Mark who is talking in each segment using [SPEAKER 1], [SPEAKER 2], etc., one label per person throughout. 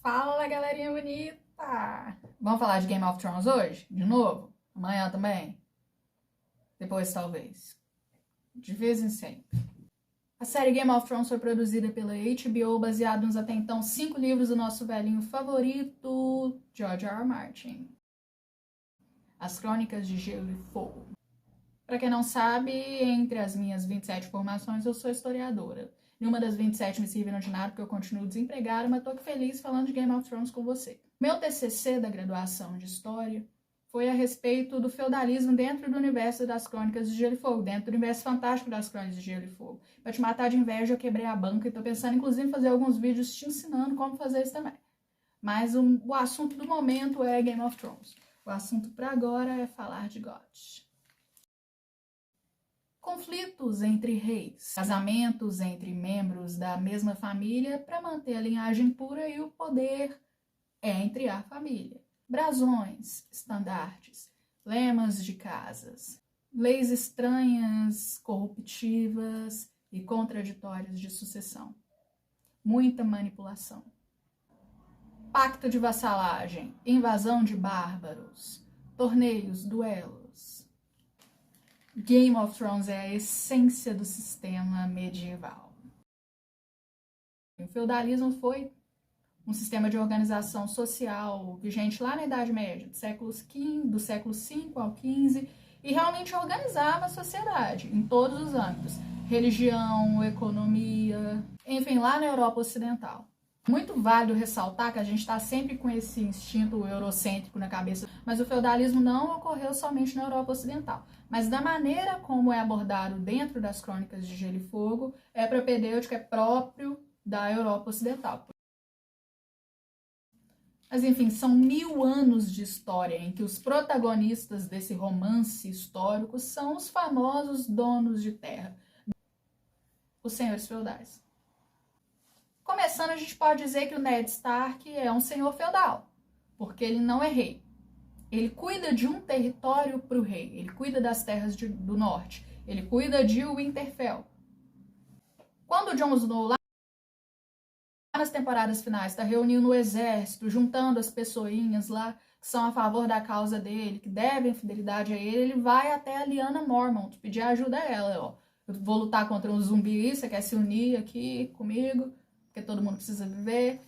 [SPEAKER 1] Fala, galerinha bonita! Vamos falar de Game of Thrones hoje? De novo? Amanhã também? Depois, talvez. De vez em sempre. A série Game of Thrones foi produzida pela HBO, baseado nos até então 5 livros do nosso velhinho favorito, George R. R. Martin. As Crônicas de Gelo e Fogo. Para quem não sabe, entre as minhas 27 formações, eu sou historiadora. Nenhuma das 27 me serviram de nada porque eu continuo desempregada, mas tô aqui feliz falando de Game of Thrones com você. Meu TCC da graduação de História foi a respeito do feudalismo dentro do universo das Crônicas de Gelo e Fogo, dentro do universo fantástico das Crônicas de Gelo e Fogo. Pra te matar de inveja, eu quebrei a banca e tô pensando, inclusive, em fazer alguns vídeos te ensinando como fazer isso também. Mas o assunto do momento é Game of Thrones. O assunto para agora é falar de GOT. Conflitos entre reis, casamentos entre membros da mesma família para manter a linhagem pura e o poder entre a família. Brasões, estandartes, lemas de casas, leis estranhas, corruptivas e contraditórias de sucessão. Muita manipulação. Pacto de vassalagem, invasão de bárbaros, torneios, duelos. Game of Thrones é a essência do sistema medieval. O feudalismo foi um sistema de organização social vigente lá na Idade Média, do século V ao XV, e realmente organizava a sociedade em todos os âmbitos. Religião, economia, enfim, lá na Europa Ocidental. Muito válido ressaltar que a gente está sempre com esse instinto eurocêntrico na cabeça, mas o feudalismo não ocorreu somente na Europa Ocidental. Mas da maneira como é abordado dentro das Crônicas de Gelo e Fogo, é propedêutico, é próprio da Europa Ocidental. Mas enfim, são 1000 anos de história em que os protagonistas desse romance histórico são os famosos donos de terra, os senhores feudais. Começando, a gente pode dizer que o Ned Stark é um senhor feudal, porque ele não é rei. Ele cuida de um território para o rei, ele cuida das terras do norte, ele cuida de Winterfell. Quando o Jon Snow, lá nas temporadas finais, está reunindo o exército, juntando as pessoinhas lá que são a favor da causa dele, que devem fidelidade a ele vai até a Lyanna Mormont pedir ajuda a ela. Ó, eu vou lutar contra um zumbi, você quer se unir aqui comigo? Porque todo mundo precisa viver.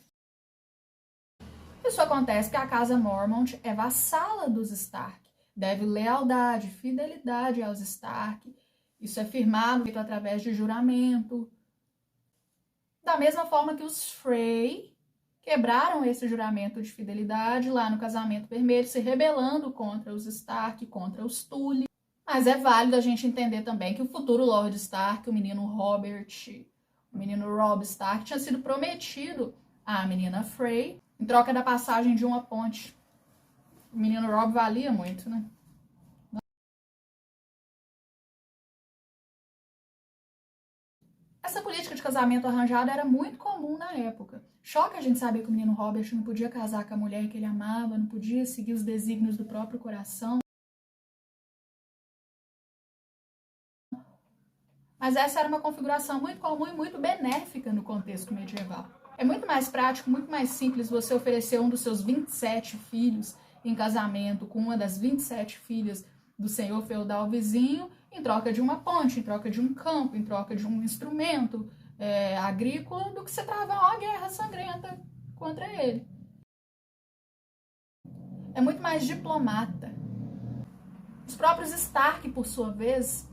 [SPEAKER 1] Isso acontece porque a casa Mormont é vassala dos Stark, deve lealdade, fidelidade aos Stark. Isso é firmado feito através de juramento. Da mesma forma que os Frey quebraram esse juramento de fidelidade lá no Casamento Vermelho, se rebelando contra os Stark, contra os Tully. Mas é válido a gente entender também que o futuro Lord Stark, o menino Robert, o menino Robb Stark, tinha sido prometido à menina Frey em troca da passagem de uma ponte. O menino Robb valia muito, né? Essa política de casamento arranjado era muito comum na época. Choca a gente saber que o menino Robert não podia casar com a mulher que ele amava, não podia seguir os desígnios do próprio coração. Mas essa era uma configuração muito comum e muito benéfica no contexto medieval. É muito mais prático, muito mais simples você oferecer um dos seus 27 filhos em casamento com uma das 27 filhas do senhor feudal vizinho, em troca de uma ponte, em troca de um campo, em troca de um instrumento agrícola, do que você travar uma guerra sangrenta contra ele. É muito mais diplomata. Os próprios Stark, por sua vez,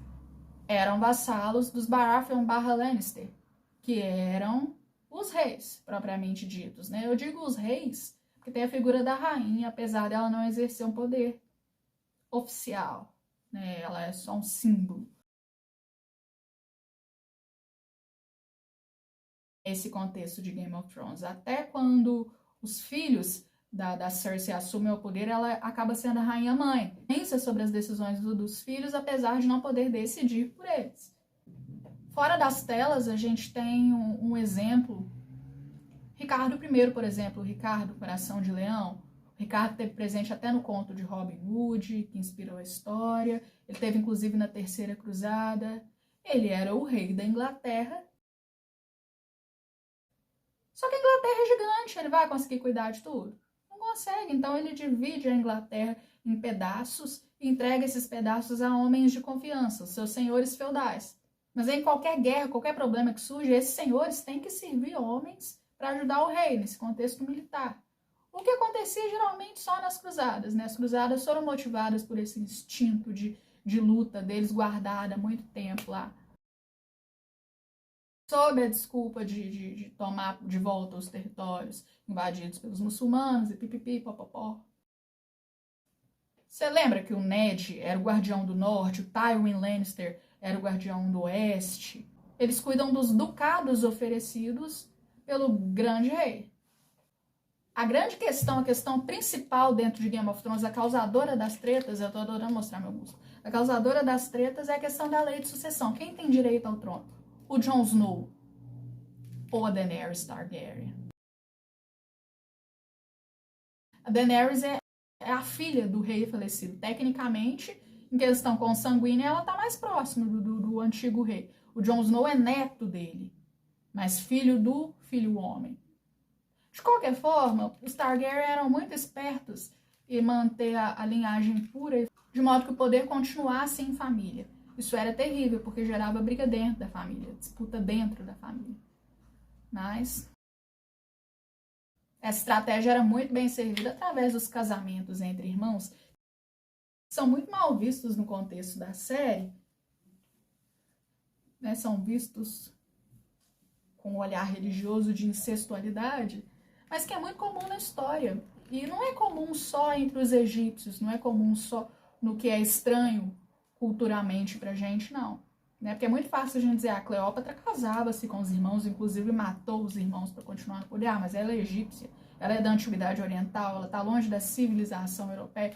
[SPEAKER 1] eram vassalos dos Baratheon/Lannister, que eram os reis, propriamente ditos, né? Eu digo os reis porque tem a figura da rainha, apesar dela não exercer um poder oficial, né? Ela é só um símbolo. Esse contexto de Game of Thrones, até quando os filhos da Cersei assumem o poder, ela acaba sendo a rainha-mãe. Pensa sobre as decisões dos filhos, apesar de não poder decidir por eles. Fora das telas, a gente tem um exemplo. Ricardo I, por exemplo, Ricardo, Coração de Leão. O Ricardo esteve presente até no conto de Robin Hood, que inspirou a história. Ele esteve, inclusive, na Terceira Cruzada. Ele era o rei da Inglaterra. Só que a Inglaterra é gigante, ele vai conseguir cuidar de tudo? Não consegue, então ele divide a Inglaterra em pedaços e entrega esses pedaços a homens de confiança, os seus senhores feudais. Mas em qualquer guerra, qualquer problema que surja, esses senhores têm que servir homens para ajudar o rei nesse contexto militar. O que acontecia geralmente só nas cruzadas, né? As cruzadas foram motivadas por esse instinto de luta deles guardada há muito tempo lá, sob a desculpa de tomar de volta os territórios invadidos pelos muçulmanos e pipipi, popopó. Você lembra que o Ned era o guardião do norte, o Tywin Lannister era o guardião do oeste? Eles cuidam dos ducados oferecidos pelo grande rei. A grande questão, a questão principal dentro de Game of Thrones, a causadora das tretas, eu tô adorando mostrar meu músculo, a causadora das tretas é a questão da lei de sucessão. Quem tem direito ao trono? O Jon Snow ou a Daenerys Targaryen? A Daenerys é a filha do rei falecido. Tecnicamente, em questão consanguínea, ela tá mais próxima do antigo rei. O Jon Snow é neto dele, mas filho do filho homem. De qualquer forma, os Targaryen eram muito espertos em manter a linhagem pura, de modo que o poder continuasse em família. Isso era terrível, porque gerava briga dentro da família, disputa dentro da família. Mas essa estratégia era muito bem servida através dos casamentos entre irmãos, que são muito mal vistos no contexto da série, né? São vistos com um olhar religioso de incestualidade, mas que é muito comum na história. E não é comum só entre os egípcios, não é comum só no que é estranho culturalmente pra gente, não. Né? Porque é muito fácil a gente dizer, a Cleópatra casava-se com os irmãos, inclusive matou os irmãos para continuar no poder, mas ela é egípcia, ela é da antiguidade oriental, ela está longe da civilização europeia.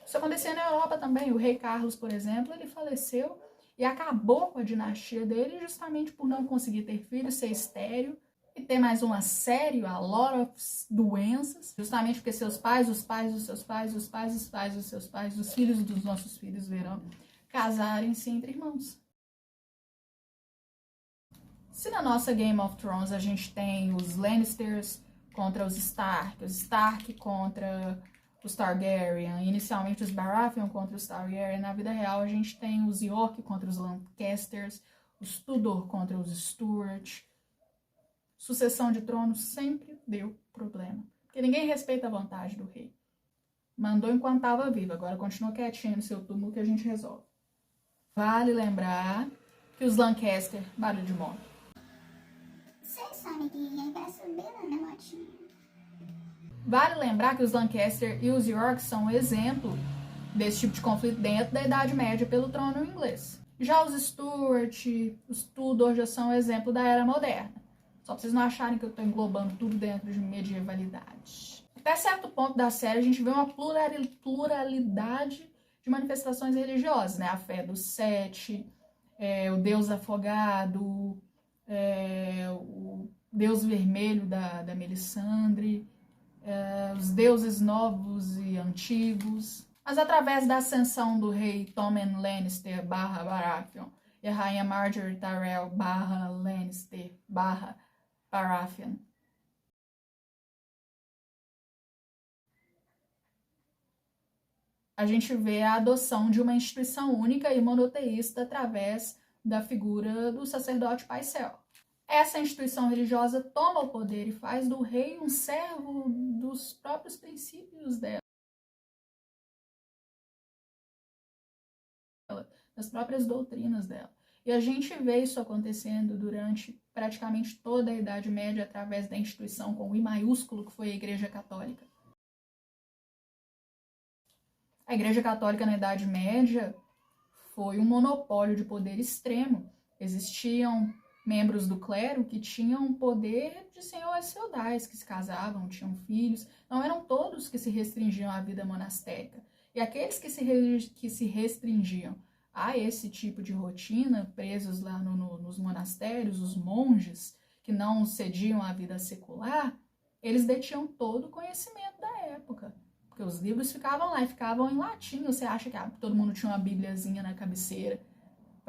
[SPEAKER 1] Isso acontecia na Europa também. O rei Carlos, por exemplo, ele faleceu e acabou com a dinastia dele justamente por não conseguir ter filhos, ser estéril e ter mais uma série, a lot of doenças, justamente porque seus pais, os pais dos seus pais, os pais dos pais dos seus pais, os filhos dos nossos filhos verão casarem-se entre irmãos. Se na nossa Game of Thrones a gente tem os Lannisters contra os Stark contra os Targaryen, inicialmente os Baratheon contra os Targaryen, na vida real a gente tem os York contra os Lancasters, os Tudor contra os Stuart. Sucessão de trono sempre deu problema, porque ninguém respeita a vontade do rei. Mandou enquanto estava vivo, agora continua quietinho no seu túmulo que a gente resolve. Vale lembrar que os Lancaster, barulho de moto.
[SPEAKER 2] Você sabe que vai subir na minha motinha.
[SPEAKER 1] Vale lembrar que os Lancaster e os York são um exemplo desse tipo de conflito dentro da Idade Média pelo trono inglês. Já os Stuart, os Tudor já são um exemplo da Era Moderna. Só pra vocês não acharem que eu tô englobando tudo dentro de medievalidade. Até certo ponto da série a gente vê uma pluralidade de manifestações religiosas, né? A fé dos sete, o deus afogado, o deus vermelho da Melisandre, os deuses novos e antigos. Mas através da ascensão do rei Tommen Lannister / Baratheon e a rainha Margaery Tyrell / Lannister / Baratheon, a gente vê a adoção de uma instituição única e monoteísta através da figura do sacerdote Pycelle. Essa instituição religiosa toma o poder e faz do rei um servo dos próprios princípios dela, das próprias doutrinas dela. E a gente vê isso acontecendo durante praticamente toda a Idade Média através da instituição com o I maiúsculo que foi a Igreja Católica. A Igreja Católica na Idade Média foi um monopólio de poder extremo. Existiam membros do clero que tinham poder de senhores feudais, que se casavam, tinham filhos. Não eram todos que se restringiam à vida monastérica. E aqueles que se restringiam a esse tipo de rotina, presos lá nos monastérios, os monges, que não cediam à vida secular, eles detinham todo o conhecimento da época. Porque os livros ficavam lá e ficavam em latim. Você acha que todo mundo tinha uma bibliazinha na cabeceira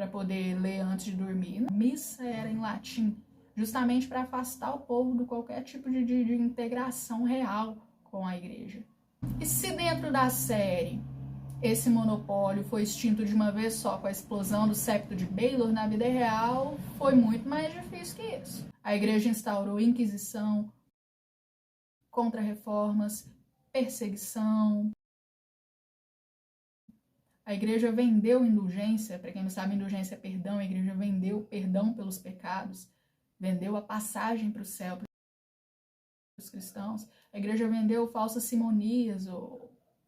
[SPEAKER 1] para poder ler antes de dormir. Missa era em latim, justamente para afastar o povo de qualquer tipo de integração real com a igreja. E se dentro da série esse monopólio foi extinto de uma vez só com a explosão do septo de Baylor, na vida real foi muito mais difícil que isso. A igreja instaurou inquisição, contra-reformas, perseguição. A igreja vendeu indulgência, para quem não sabe, indulgência é perdão, a igreja vendeu perdão pelos pecados, vendeu a passagem para o céu para os cristãos. A igreja vendeu falsas simonias,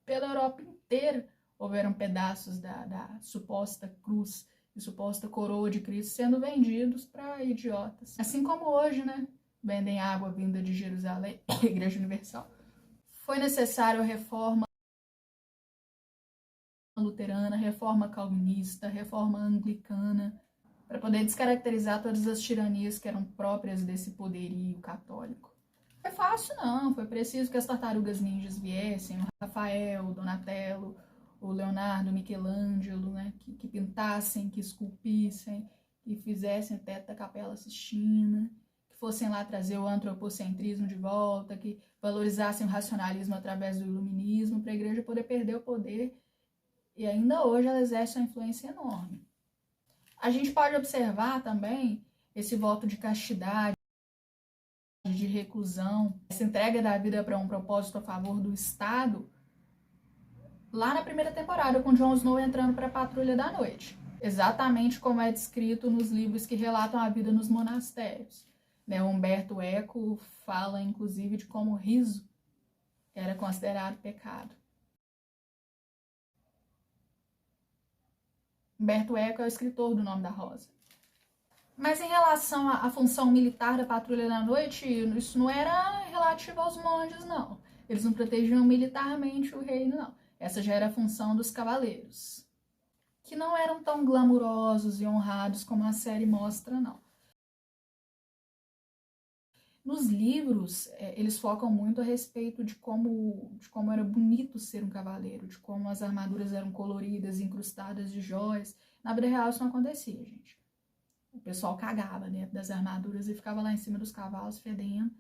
[SPEAKER 1] pela Europa inteira houveram pedaços da suposta cruz e suposta coroa de Cristo sendo vendidos para idiotas. Assim como hoje, né? Vendem água vinda de Jerusalém, Igreja Universal. Foi necessário a reforma luterana, reforma calvinista, reforma anglicana, para poder descaracterizar todas as tiranias que eram próprias desse poderio católico. Foi fácil, não. Foi preciso que as tartarugas ninjas viessem, o Rafael, o Donatello, o Leonardo, o Michelangelo, né, que pintassem, que esculpissem, que fizessem o teto da Capela Sistina, que fossem lá trazer o antropocentrismo de volta, que valorizassem o racionalismo através do iluminismo, para a igreja poder perder o poder. E ainda hoje ela exerce uma influência enorme. A gente pode observar também esse voto de castidade, de reclusão, essa entrega da vida para um propósito a favor do Estado, lá na primeira temporada, com Jon Snow entrando para a Patrulha da Noite. Exatamente como é descrito nos livros que relatam a vida nos monastérios. O Humberto Eco fala, inclusive, de como o riso era considerado pecado. Humberto Eco é o escritor do Nome da Rosa. Mas em relação à função militar da Patrulha da Noite, isso não era relativo aos monges, não. Eles não protegiam militarmente o reino, não. Essa já era a função dos cavaleiros, que não eram tão glamurosos e honrados como a série mostra, não. Nos livros, eles focam muito a respeito de como era bonito ser um cavaleiro, de como as armaduras eram coloridas, incrustadas de joias. Na vida real isso não acontecia, gente. O pessoal cagava dentro das armaduras e ficava lá em cima dos cavalos fedendo.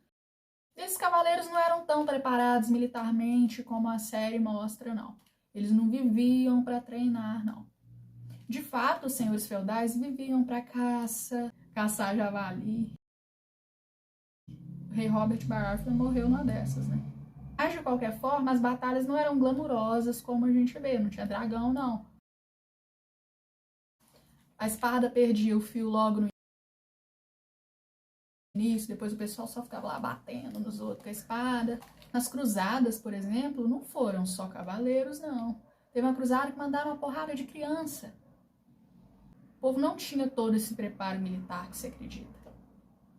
[SPEAKER 1] Esses cavaleiros não eram tão preparados militarmente como a série mostra, não. Eles não viviam para treinar, não. De fato, os senhores feudais viviam para caçar javali. O rei Robert Baratheon morreu numa dessas, né? Mas, de qualquer forma, as batalhas não eram glamurosas como a gente vê. Não tinha dragão, não. A espada perdia o fio logo no início, depois o pessoal só ficava lá batendo nos outros com a espada. Nas cruzadas, por exemplo, não foram só cavaleiros, não. Teve uma cruzada que mandaram uma porrada de criança. O povo não tinha todo esse preparo militar que se acredita.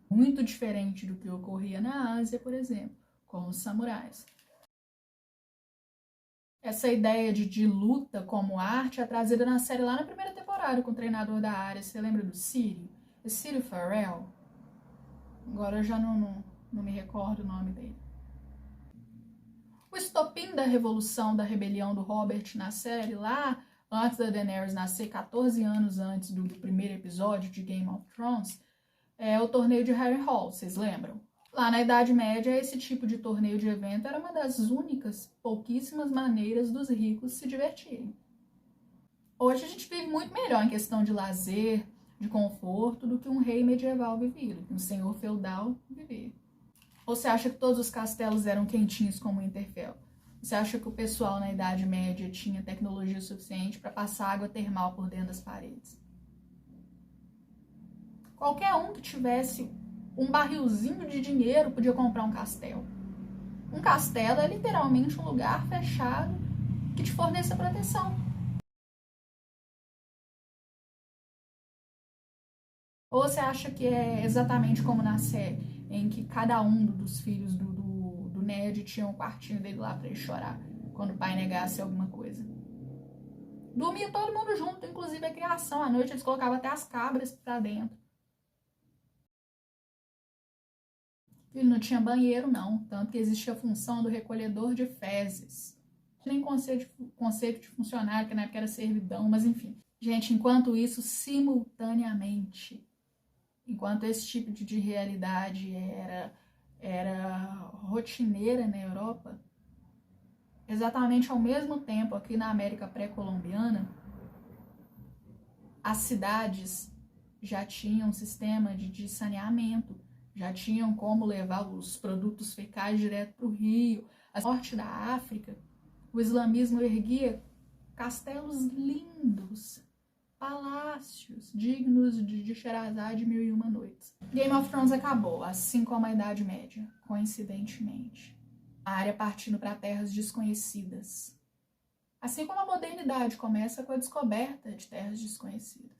[SPEAKER 1] Muito diferente do que ocorria na Ásia, por exemplo, com os samurais. Essa ideia de luta como arte é trazida na série lá na primeira temporada com o treinador da área. Você lembra do Círio? O Círio Farrell? Agora eu já não me recordo o nome dele. O estopim da revolução, da rebelião do Robert na série, lá antes da Daenerys nascer, 14 anos antes do primeiro episódio de Game of Thrones, é o torneio de Harrenhal, vocês lembram? Lá na Idade Média, esse tipo de torneio de evento era uma das únicas, pouquíssimas maneiras dos ricos se divertirem. Hoje a gente vive muito melhor em questão de lazer, de conforto, do que um rei medieval vivia, do que um senhor feudal vivia. Ou você acha que todos os castelos eram quentinhos como Winterfell? Você acha que o pessoal na Idade Média tinha tecnologia suficiente para passar água termal por dentro das paredes? Qualquer um que tivesse um barrilzinho de dinheiro podia comprar um castelo. Um castelo é literalmente um lugar fechado que te forneça proteção. Ou você acha que é exatamente como na série, em que cada um dos filhos do Ned tinha um quartinho dele lá para ele chorar quando o pai negasse alguma coisa? Dormia todo mundo junto, inclusive a criação. À noite eles colocavam até as cabras para dentro. Ele não tinha banheiro, não, tanto que existia a função do recolhedor de fezes. Nem conceito de funcionário, que na época era servidão, mas enfim. Gente, enquanto isso, simultaneamente, enquanto esse tipo de realidade era rotineira na Europa, exatamente ao mesmo tempo, aqui na América pré-colombiana, as cidades já tinham um sistema de saneamento, já tinham como levar os produtos fecais direto para o rio. A norte da África, o islamismo erguia castelos lindos, palácios dignos de Sherazade de Mil e Uma Noites. Game of Thrones acabou, assim como a Idade Média, coincidentemente. A área partindo para terras desconhecidas. Assim como a modernidade começa com a descoberta de terras desconhecidas.